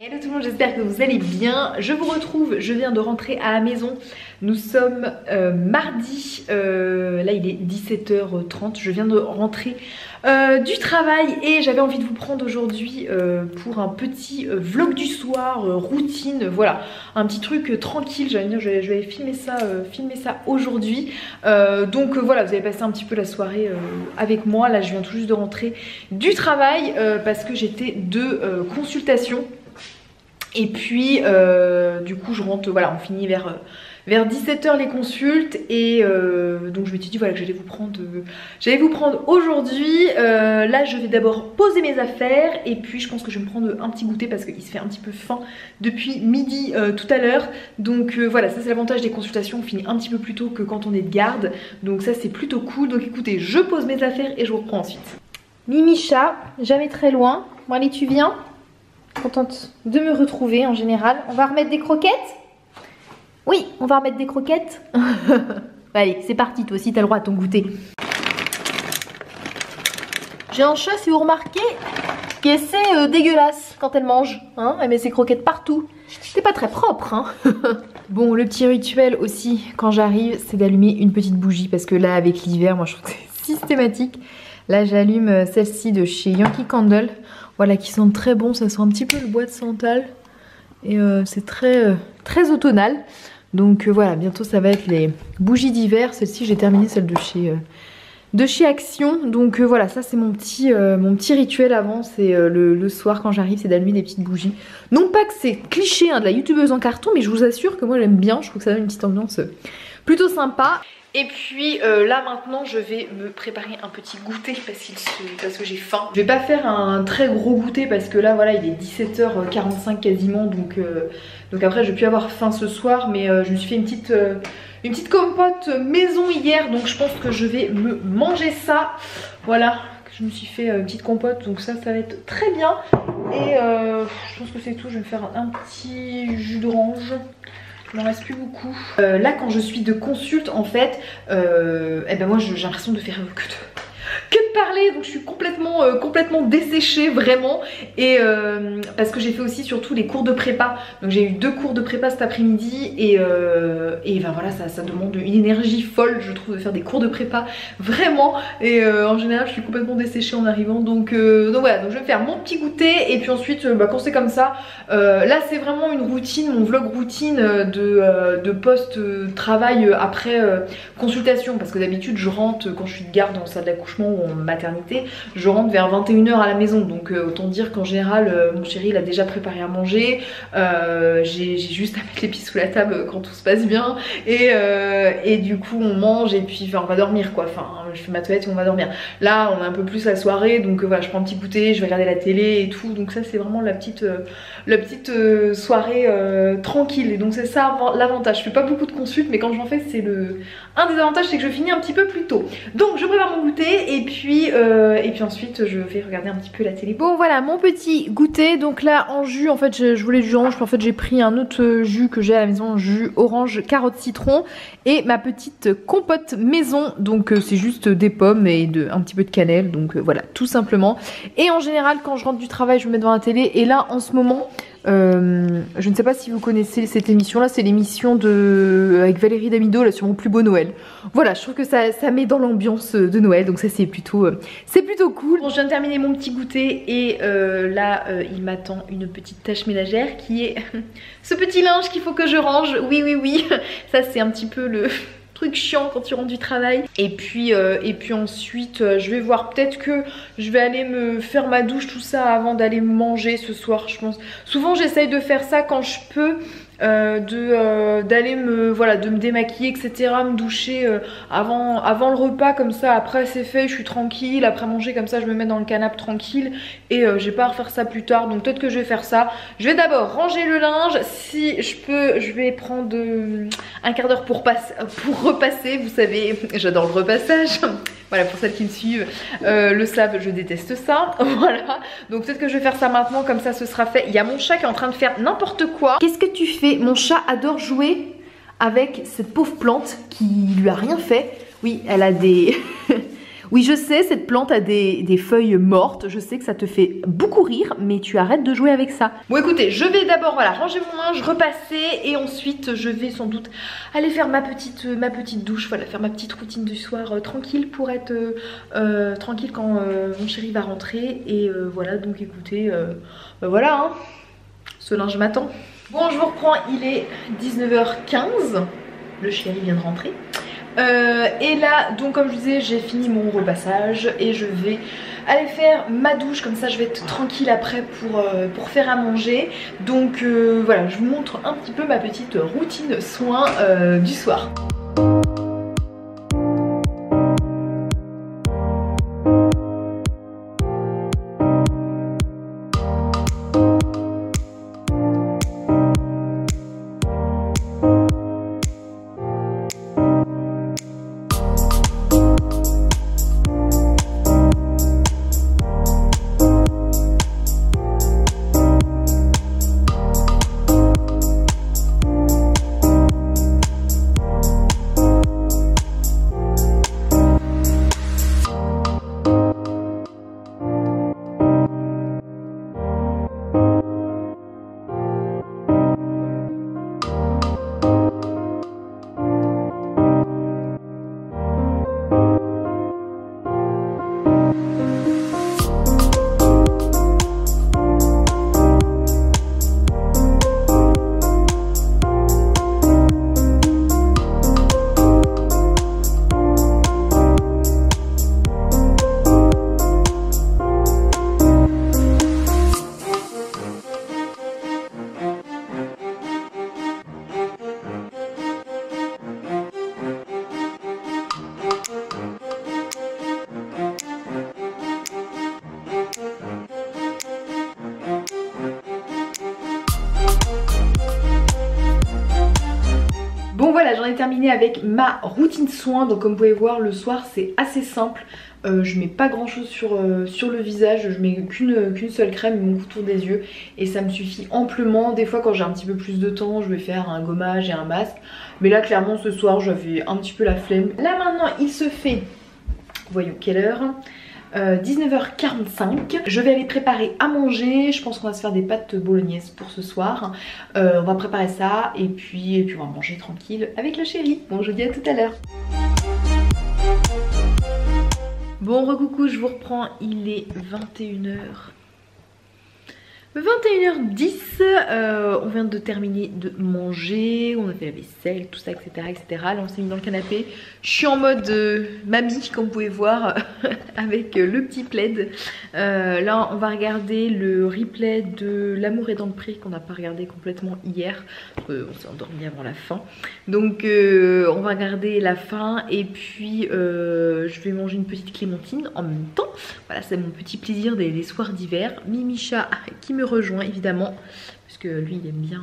Hello tout le monde, j'espère que vous allez bien. Je vous retrouve, je viens de rentrer à la maison. Nous sommes mardi, là il est 17h30, je viens de rentrer du travail et j'avais envie de vous prendre aujourd'hui pour un petit vlog du soir, routine, voilà, un petit truc tranquille. J'allais dire, je vais filmer ça aujourd'hui. Donc voilà, vous allez passer un petit peu la soirée avec moi. Là je viens tout juste de rentrer du travail parce que j'étais de consultation. Et puis du coup je rentre, voilà, on finit vers 17h les consultes et donc je me suis dit voilà que j'allais vous prendre aujourd'hui. Là je vais d'abord poser mes affaires et puis je pense que je vais me prendre un petit goûter parce qu'il se fait un petit peu faim depuis midi tout à l'heure. Donc voilà, ça c'est l'avantage des consultations, on finit un petit peu plus tôt que quand on est de garde, donc ça c'est plutôt cool. Donc écoutez, je pose mes affaires et je vous reprends ensuite. Mimicha, jamais très loin. Bon allez, tu viens? Contente de me retrouver en général. On va remettre des croquettes? Oui, on va remettre des croquettes. Allez, c'est parti, toi aussi t'as le droit à ton goûter. J'ai un chat, si vous remarquez, qui est assez dégueulasse quand elle mange, hein. Elle met ses croquettes partout. C'est pas très propre, hein. Bon, le petit rituel aussi quand j'arrive, c'est d'allumer une petite bougie parce que là avec l'hiver, moi je trouve que c'est systématique. Là j'allume celle-ci de chez Yankee Candle. Voilà, qui sentent très bon, ça sent un petit peu le bois de santal. Et c'est très automnal. Donc voilà, bientôt ça va être les bougies d'hiver. Celle-ci, j'ai terminé celle de chez Action. Donc voilà, ça c'est mon petit rituel avant. C'est le soir quand j'arrive, c'est d'allumer des petites bougies. Non pas que c'est cliché hein, de la youtubeuse en carton, mais je vous assure que moi j'aime bien. Je trouve que ça donne une petite ambiance plutôt sympa. Et puis là maintenant je vais me préparer un petit goûter parce que j'ai faim. Je vais pas faire un très gros goûter parce que là voilà il est 17h45 quasiment, donc après je vais plus avoir faim ce soir, mais je me suis fait une petite compote maison hier, donc je pense que je vais me manger ça. Voilà, je me suis fait une petite compote, donc ça va être très bien. Et je pense que c'est tout, je vais me faire un petit jus d'orange. Il n'en reste plus beaucoup. Là quand je suis de consulte en fait, eh ben moi j'ai l'impression de faire que de parler, donc je suis complètement desséchée vraiment. Et parce que j'ai fait aussi surtout les cours de prépa, donc j'ai eu 2 cours de prépa cet après-midi et ben voilà, ça demande une énergie folle je trouve de faire des cours de prépa vraiment. Et en général je suis complètement desséchée en arrivant, donc voilà, donc je vais faire mon petit goûter et puis ensuite quand c'est comme ça, là c'est vraiment une routine, mon vlog routine de post-travail après consultation, parce que d'habitude je rentre quand je suis de garde en salle d'accouchement ou en maternité, je rentre vers 21h à la maison, donc autant dire qu'en général mon chéri il a déjà préparé à manger, j'ai juste à mettre les pieds sous la table quand tout se passe bien et du coup on mange et puis enfin on va dormir quoi, enfin je fais ma toilette et on va dormir. Là on a un peu plus la soirée, donc voilà, je prends un petit goûter, je vais regarder la télé et tout, donc ça c'est vraiment la petite soirée tranquille. Et donc c'est ça l'avantage, je fais pas beaucoup de consultes, mais quand j'en fais c'est un des avantages, c'est que je finis un petit peu plus tôt. Donc je prépare mon goûter et puis ensuite je vais regarder un petit peu la télé. Bon voilà mon petit goûter, donc là en jus en fait je voulais du jus orange, mais en fait j'ai pris un autre jus que j'ai à la maison, jus orange carotte citron, et ma petite compote maison, donc c'est juste des pommes et un petit peu de cannelle, donc voilà tout simplement. Et en général quand je rentre du travail je me mets devant la télé, et là en ce moment je ne sais pas si vous connaissez cette émission là, c'est l'émission avec Valérie Damido là sur Mon Plus Beau Noël. Voilà, je trouve que ça met dans l'ambiance de Noël, donc ça c'est plutôt cool. Bon, je viens de terminer mon petit goûter et là il m'attend une petite tâche ménagère qui est ce petit linge qu'il faut que je range. Oui, ça c'est un petit peu le truc chiant quand tu rentres du travail. Et puis ensuite je vais voir, peut-être que je vais aller me faire ma douche tout ça avant d'aller manger ce soir, je pense. Souvent j'essaye de faire ça quand je peux, d'aller de me démaquiller etc, me doucher avant le repas, comme ça après c'est fait, je suis tranquille, après manger comme ça je me mets dans le canapé tranquille et j'ai pas à refaire ça plus tard, donc peut-être que je vais faire ça. Je vais d'abord ranger le linge, si je peux je vais prendre un quart d'heure pour repasser, vous savez j'adore le repassage. Voilà, pour celles qui me suivent le savent, je déteste ça. Voilà, donc peut-être que je vais faire ça maintenant, comme ça ce sera fait. Il y a mon chat qui est en train de faire n'importe quoi. Qu'est-ce que tu fais? Mon chat adore jouer avec cette pauvre plante qui lui a rien fait. Oui, elle a des... Oui, je sais, cette plante a des feuilles mortes. Je sais que ça te fait beaucoup rire, mais tu arrêtes de jouer avec ça. Bon, écoutez, je vais d'abord voilà, ranger mon linge, repasser, et ensuite je vais sans doute aller faire ma petite douche, voilà, faire ma petite routine du soir tranquille pour être tranquille quand mon chéri va rentrer. Et voilà, donc écoutez, bah voilà, hein, ce linge m'attend. Bon, je vous reprends, il est 19h15, le chéri vient de rentrer. Et là, donc comme je vous disais, j'ai fini mon repassage et je vais aller faire ma douche, comme ça je vais être tranquille après pour faire à manger. Donc voilà, je vous montre un petit peu ma petite routine soin du soir. Bon voilà, j'en ai terminé avec ma routine soin. Donc comme vous pouvez voir, le soir c'est assez simple. Je mets pas grand chose sur le visage, je mets qu'une seule crème, mon contour des yeux, et ça me suffit amplement. Des fois quand j'ai un petit peu plus de temps, je vais faire un gommage et un masque, mais là clairement ce soir j'avais un petit peu la flemme. Là maintenant il se fait, voyons quelle heure, 19h45. Je vais aller préparer à manger. Je pense qu'on va se faire des pâtes bolognaises pour ce soir. On va préparer ça et puis on va manger tranquille avec le chéri. Bon, je vous dis à tout à l'heure. Bon, recoucou, je vous reprends. Il est 21h. 21h10, on vient de terminer de manger, on a fait la vaisselle, tout ça, etc. Là on s'est mis dans le canapé. Je suis en mode mamie, comme vous pouvez voir, avec le petit plaid. Là on va regarder le replay de L'amour est dans le pré qu'on n'a pas regardé complètement hier. On s'est endormi avant la fin. Donc on va regarder la fin et puis je vais manger une petite clémentine en même temps. Voilà, c'est mon petit plaisir des soirs d'hiver. Mimicha qui me rejoint évidemment, parce que lui il aime bien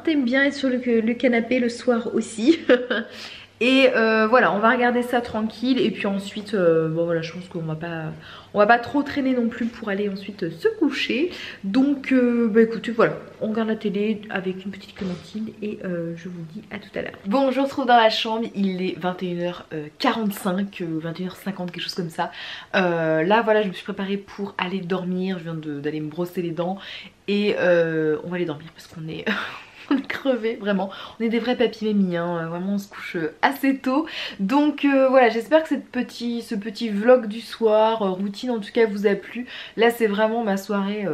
t'aimes bien être sur le canapé le soir aussi. Et voilà, on va regarder ça tranquille. Et puis ensuite, bon voilà, je pense qu'on va pas trop traîner non plus pour aller ensuite se coucher. Donc bah écoutez, voilà, on regarde la télé avec une petite clémentine. Et je vous dis à tout à l'heure. Bon, je me retrouve dans la chambre, il est 21h45, 21h50, quelque chose comme ça. Là voilà, je me suis préparée pour aller dormir. Je viens d'aller me brosser les dents. Et on va aller dormir parce qu'on est... on est crevé, vraiment. On est des vrais papy-mémie, hein. Vraiment on se couche assez tôt. Donc voilà, j'espère que ce petit vlog du soir, routine en tout cas, vous a plu. Là c'est vraiment ma soirée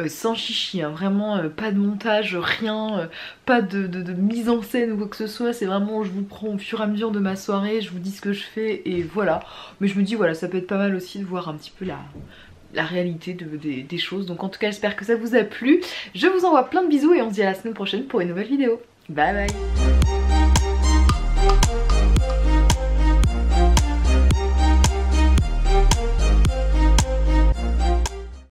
sans chichi, hein. Vraiment pas de montage, rien, pas de mise en scène ou quoi que ce soit. C'est vraiment, je vous prends au fur et à mesure de ma soirée, je vous dis ce que je fais et voilà. Mais je me dis voilà, ça peut être pas mal aussi de voir un petit peu la réalité des choses. Donc en tout cas j'espère que ça vous a plu. Je vous envoie plein de bisous et on se dit à la semaine prochaine pour une nouvelle vidéo. Bye bye.